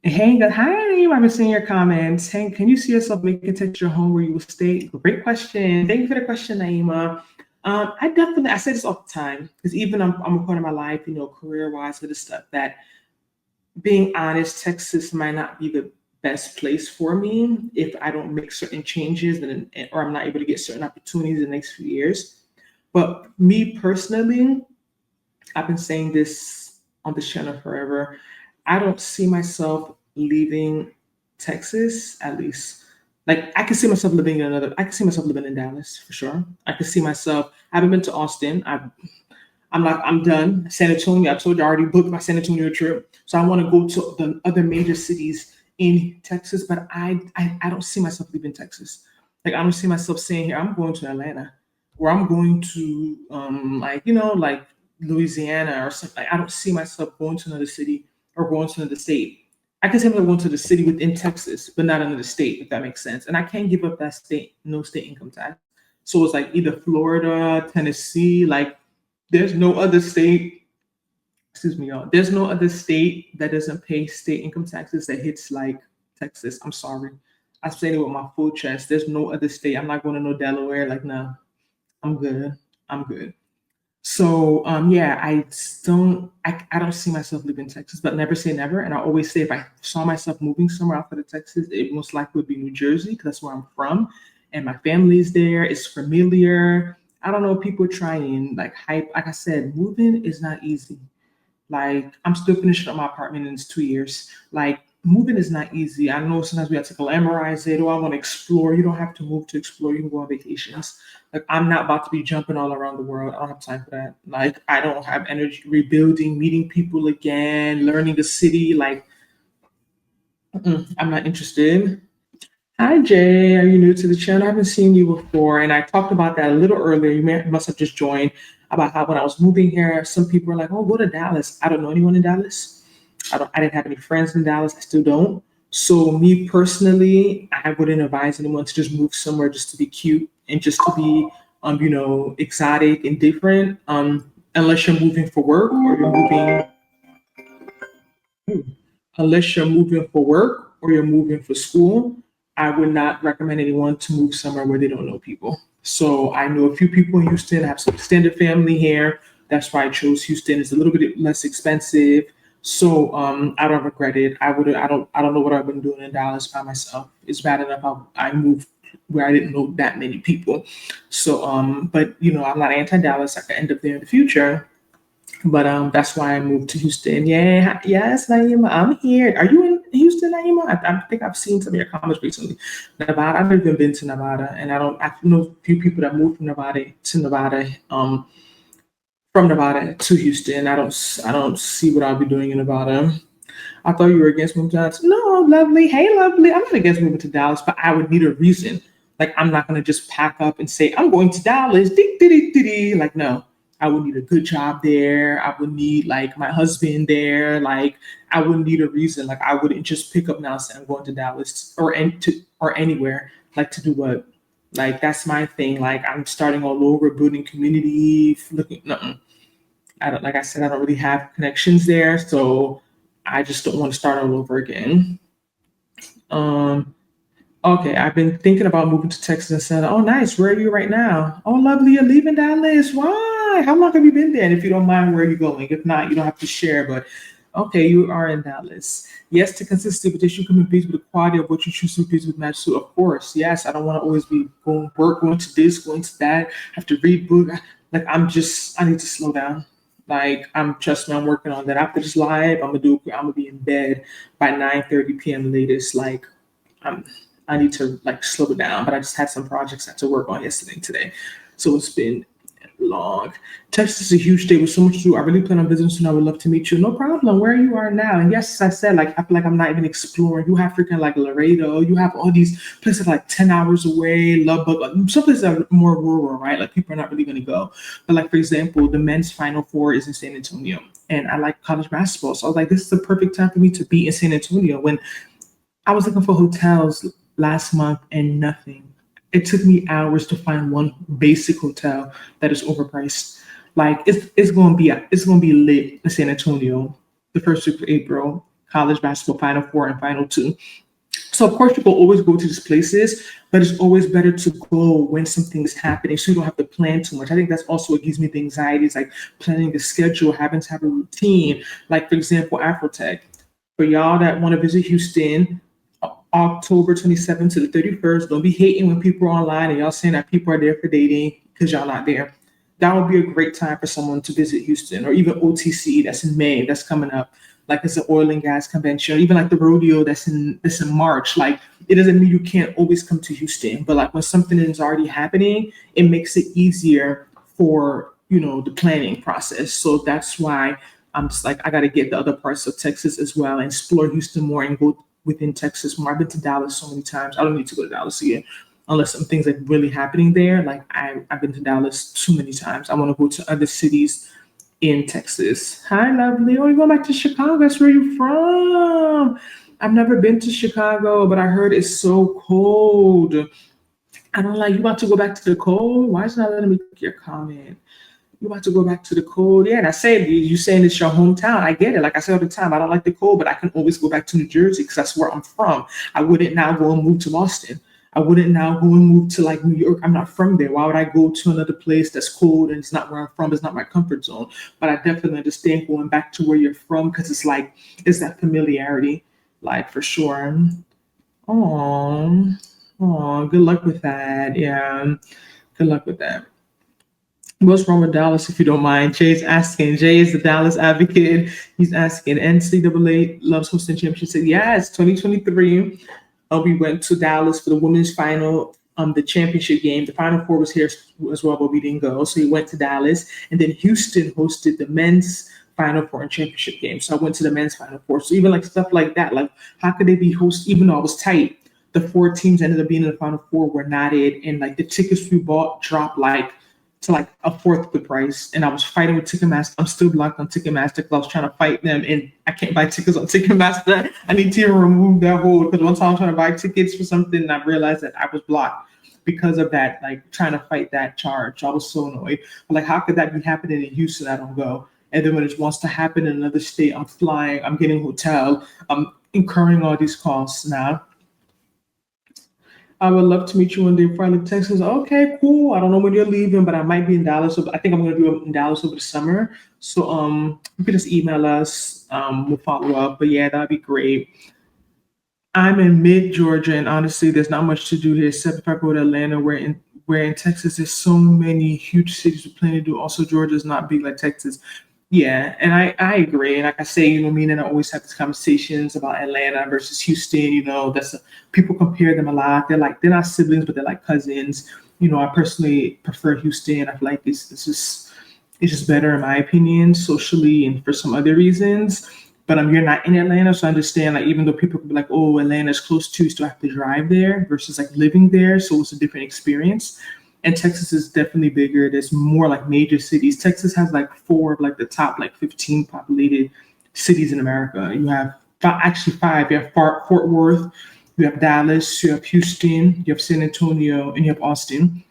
Hey, hi, I've been seeing your comments. Hey, can you see yourself making Texas your home where you will stay? Great question. Thank you for the question, Naima. I say this all the time because even I'm a part of my life, career wise, for the stuff that being honest, Texas might not be the best place for me if I don't make certain changes or I'm not able to get certain opportunities in the next few years. But me personally, I've been saying this on this channel forever. I don't see myself leaving Texas, at least. Like I can see myself living in another. I can see myself living in Dallas for sure. I can see myself. I haven't been to Austin. I'm like I'm done. San Antonio. I told you I already booked my San Antonio trip, so I want to go to the other major cities in Texas. But I don't see myself leaving Texas. Like I don't see myself saying here I'm going to Atlanta, or I'm going to like Louisiana or something. I don't see myself going to another city or going to another state. I can say I'm going to the city within Texas, but not another state, if that makes sense. And I can't give up that state, no state income tax. So it's like either Florida, Tennessee, like there's no other state, excuse me, y'all. There's no other state that doesn't pay state income taxes that hits like Texas. I'm sorry. I'm saying it with my full chest. There's no other state. I'm not going to no Delaware. Like, no, I'm good. I'm good. So yeah, I don't see myself living in Texas, but never say never. And I always say if I saw myself moving somewhere outside of Texas, it most likely would be New Jersey because that's where I'm from, and my family's there. It's familiar. I don't know. People trying like hype. Like I said, moving is not easy. Like I'm still finishing up my apartment in 2 years. Like moving is not easy. I know sometimes we have to glamorize it. Oh, I want to explore. You don't have to move to explore. You can go on vacations. Like I'm not about to be jumping all around the world. I don't have time for that. Like I don't have energy rebuilding, meeting people again, learning the city. Like I'm not interested. Hi Jay, are you new to the channel? I haven't seen you before, and I talked about that a little earlier. Must have just joined about how when I was moving here, some people were like, "Oh, go to Dallas." I don't know anyone in Dallas. I didn't have any friends in Dallas. I still don't. So me personally, I wouldn't advise anyone to just move somewhere just to be cute and just to be, exotic and different. Unless you're moving for work or you're moving unless you're moving for work or you're moving for school, I would not recommend anyone to move somewhere where they don't know people. So I know a few people in Houston. I have some extended family here. That's why I chose Houston. It's a little bit less expensive. So I don't regret it. I don't know what I've been doing in Dallas by myself. It's bad enough I moved where I didn't know that many people. So but I'm not anti Dallas. I could end up there in the future, but that's why I moved to Houston. Yeah, yes, Naima, I'm here. Are you in Houston, Naima? I think I've seen some of your comments recently. Nevada, I've never even been to Nevada, and I know a few people that moved from Nevada to Houston. I don't see what I'll be doing in Nevada. I thought you were against moving to Dallas. No, lovely. Hey, lovely. I'm not against moving to Dallas, but I would need a reason. Like, I'm not going to just pack up and say, I'm going to Dallas. Dee, dee, dee, dee, dee. Like, no, I would need a good job there. I would need, like, my husband there. Like, I would need a reason. Like, I wouldn't just pick up now and say, I'm going to Dallas or anywhere. Like, to do what? Like, that's my thing. Like, I'm starting all over, building community, looking, no. I don't, like I said, I don't really have connections there. So, I just don't want to start all over again. Um, okay, I've been thinking about moving to Texas and said, "Oh, nice. Where are you right now? Oh, lovely. You're leaving Dallas. Why? How long have you been there? And if you don't mind, where are you going? If not, you don't have to share. But okay, you are in Dallas. Yes, to consistency, but this you come in peace with the quality of what you choose to peace with match to. Of course, yes. I don't want to always be going work, going to this, going to that. Have to read book. Like I need to slow down. Like trust me, I'm working on that. After this live, I'm gonna be in bed by 9:30 p.m. latest. Like I'm I need to like slow it down. But I just had some projects I had to work on yesterday and today. So it's been long. Texas is a huge state with so much to do. I really plan on visiting soon. I would love to meet you. No problem. Where you are now. And yes, I said like I feel like I'm not even exploring. You have freaking like Laredo. You have all these places like 10 hours away, Lubbock. Like, some places are more rural, right? Like people are not really gonna go. But like for example, the men's final four is in San Antonio. And I like college basketball. So I was like, this is the perfect time for me to be in San Antonio when I was looking for hotels last month and nothing. It took me hours to find one basic hotel that is overpriced. Like it's gonna be lit in San Antonio the first week of April. college basketball Final Four and Final Two. So of course people always go to these places, but it's always better to go when something is happening so you don't have to plan too much. I think that's also what gives me the anxiety, is like planning the schedule, having to have a routine. Like for example, Afrotech. For y'all that want to visit Houston, October 27th to the 31st, don't be hating when people are online and y'all saying that people are there for dating because y'all not there. That would be a great time for someone to visit Houston, or even OTC that's in May, that's coming up. Like it's an oil and gas convention, or even like the rodeo that's in March. Like it doesn't mean you can't always come to Houston, but like when something is already happening, it makes it easier for the planning process. So that's why I'm just like I got to get the other parts of Texas as well and explore Houston more and go within Texas more. I've been to Dallas so many times. I don't need to go to Dallas again unless some things like really happening there. Like I've been to Dallas too many times. I want to go to other cities in Texas. Hi, lovely. Oh, you're going back to Chicago. That's where you're from. I've never been to Chicago, but I heard it's so cold. I don't like you about to go back to the cold. Why is not letting me click your comment? You about to go back to the cold? Yeah, and I said you saying it's your hometown. I get it. Like I say all the time, I don't like the cold, but I can always go back to New Jersey because that's where I'm from. I wouldn't now go and move to Boston. I wouldn't now go and move to like New York. I'm not from there. Why would I go to another place that's cold and it's not where I'm from? It's not my comfort zone. But I definitely understand going back to where you're from because it's that familiarity, like for sure. Oh, oh, good luck with that. Yeah, good luck with that. What's wrong with Dallas, if you don't mind? Jay's asking. Jay is the Dallas advocate. He's asking. NCAA loves hosting championships. Yeah, it's 2023. We went to Dallas for the women's final, the championship game. The Final Four was here as well, but we didn't go. So we went to Dallas, and then Houston hosted the men's Final Four and championship game. So I went to the men's Final Four. So even like stuff like that, like how could they be host? Even though it was tight, the four teams ended up being in the Final Four were not it, and like the tickets we bought dropped like to like a fourth of the price. And I was fighting with Ticketmaster. I'm still blocked on Ticketmaster because I was trying to fight them and I can't buy tickets on Ticketmaster. I need to remove that hold because one time I was trying to buy tickets for something and I realized that I was blocked because of that, like trying to fight that charge. I was so annoyed. But like, how could that be happening in Houston? I don't go. And then when it wants to happen in another state, I'm flying, I'm getting a hotel, I'm incurring all these costs now. I would love to meet you one day before I leave Texas. Okay, cool. I don't know when you're leaving, but I might be in Dallas. I think I'm going to be in Dallas over the summer. So you can just email us. We'll follow up. But yeah, that'd be great. I'm in mid Georgia, and honestly, there's not much to do here except if I go to Atlanta, where in Texas there's so many huge cities with plenty to do. Also, Georgia is not big like Texas. Yeah, and I agree. And like I say, me and I always have these conversations about Atlanta versus Houston. People compare them a lot. They're not siblings, but they're like cousins. I personally prefer Houston. I feel like it's just better in my opinion, socially and for some other reasons. But you're not in Atlanta, so I understand. Like even though people could be like, "Oh, Atlanta's close to," you still have to drive there versus like living there. So it's a different experience. And Texas is definitely bigger. There's more like major cities. Texas has like four of like the top like 15 populated cities in America. You have actually five. You have Fort Worth, you have Dallas, you have Houston, you have San Antonio, and you have Austin.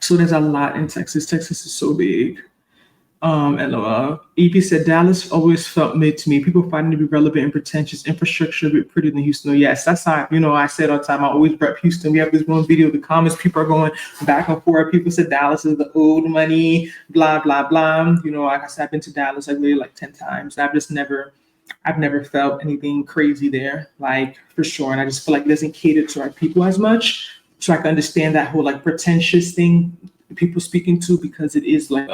So there's a lot in Texas. Texas is so big. LOL. EP said Dallas always felt mid to me. People fighting to be relevant and pretentious. Infrastructure a bit prettier than Houston. Yes, that's how I said all the time. I always rep Houston. We have this one video. The comments, people are going back and forth. People said Dallas is the old money. Blah blah blah. Like I said, I've been to Dallas like really like 10 times. I've never felt anything crazy there, like for sure. And I just feel like it doesn't cater to our people as much. So I can understand that whole like pretentious thing people speaking to because it is like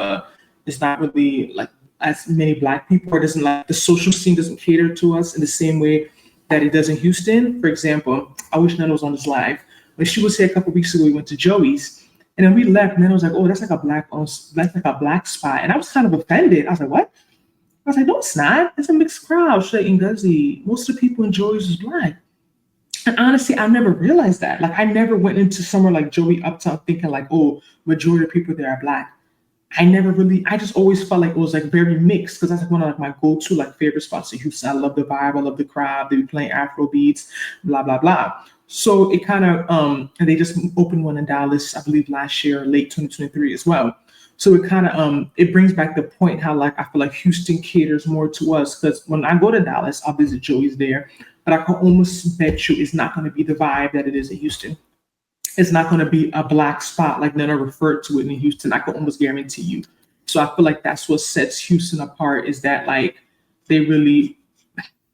it's not really like as many Black people, or doesn't like the social scene doesn't cater to us in the same way that it does in Houston. For example, I wish Nnena was on this live. When she was here a couple weeks ago, we went to Joey's, and then we left. And Nnena was like, "Oh, that's like a black spot," and I was kind of offended. I was like, "What?" I was like, "No, it's not. It's a mixed crowd." She's like, "Ngozi, most of the people in Joey's is Black." And honestly, I never realized that. Like, I never went into somewhere like Joey Uptown thinking like, "Oh, majority of people there are Black." I just always felt like it was like very mixed because that's like one of like my go-to like favorite spots in Houston. I love the vibe, I love the crowd. They be playing Afro beats, blah blah blah. So it kind of and they just opened one in Dallas, I believe last year, late 2023 as well. So it kind of it brings back the point how like I feel like Houston caters more to us because when I go to Dallas, I'll visit Joey's there, but I can almost bet you it's not going to be the vibe that it is in Houston. It's not going to be a black spot like Nana referred to it in Houston. I can almost guarantee you. So I feel like that's what sets Houston apart is that like they really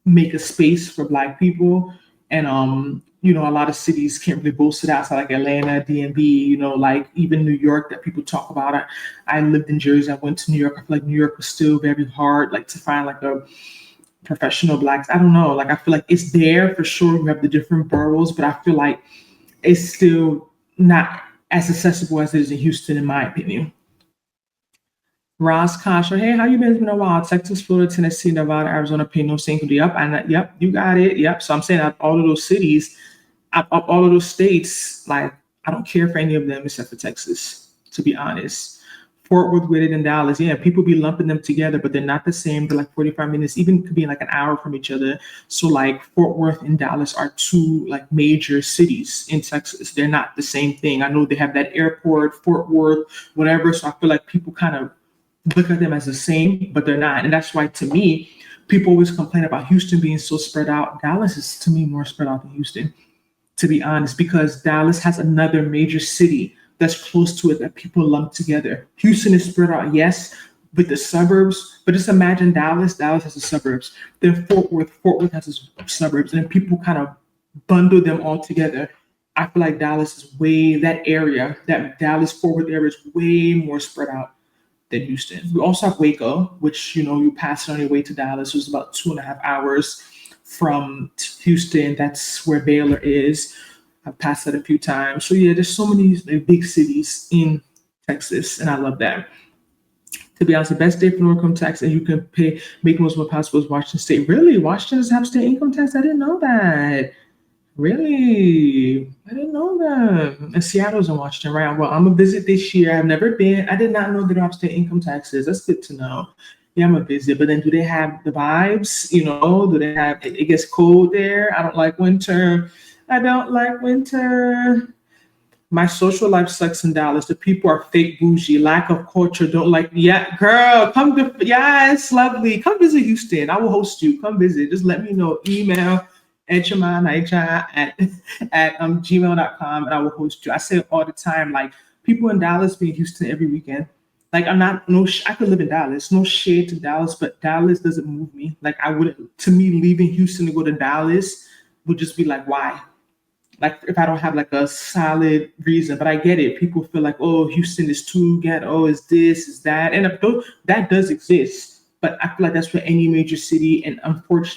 make a space for black people. And a lot of cities can't really boast it outside like Atlanta, DMV, like even New York that people talk about. I lived in Jersey, I went to New York. I feel like New York was still very hard, like to find like a professional blacks. I don't know. Like I feel like it's there for sure. You have the different boroughs, but I feel like it's still not as accessible as it is in Houston, in my opinion. Ross Kasha, hey, how you been? It's been a while. Texas, Florida, Tennessee, Nevada, Arizona, pay no single yep. And yep, you got it. Yep. So I'm saying that all of those cities, all of those states, like I don't care for any of them except for Texas, to be honest. Fort Worth, Whittier, and Dallas, yeah, people be lumping them together, but they're not the same. They're like 45 minutes, even could be like an hour from each other. So like Fort Worth and Dallas are two like major cities in Texas. They're not the same thing. I know they have that airport, Fort Worth, whatever. So I feel like people kind of look at them as the same, but they're not. And that's why to me, people always complain about Houston being so spread out. Dallas is to me more spread out than Houston, to be honest, because Dallas has another major city that's close to it that people lump together. Houston is spread out, yes, with the suburbs, but just imagine Dallas has the suburbs. Then Fort Worth has the suburbs, and people kind of bundle them all together. I feel like that Dallas Fort Worth area is way more spread out than Houston. We also have Waco, which you pass it on your way to Dallas. So it's about 2.5 hours from Houston. That's where Baylor is. I've passed that a few times. So yeah, there's so many big cities in Texas, and I love that. To be honest, the best state for no income tax, and you can make most of what possible is Washington State. Really, Washington does have state income tax? I didn't know that. Really? I didn't know that. And Seattle's in Washington, right? Well, I'm gonna visit this year. I've never been. I did not know they don't have state income taxes. That's good to know. Yeah, I'm gonna visit. But then do they have the vibes? Do they have it gets cold there? I don't like winter. I don't like winter. My social life sucks in Dallas. The people are fake bougie, lack of culture, don't like, yeah, girl, yeah, it's lovely. Come visit Houston. I will host you. Come visit. Just let me know. Email Ejima at gmail.com and I will host you. I say it all the time, like people in Dallas be in Houston every weekend. Like I could live in Dallas, no shade to Dallas, but Dallas doesn't move me. Like to me, leaving Houston to go to Dallas would just be like, why? Like if I don't have like a solid reason, but I get it. People feel like, oh, Houston is too ghetto, is this, is that. And that does exist. But I feel like that's for any major city. And unfortunately,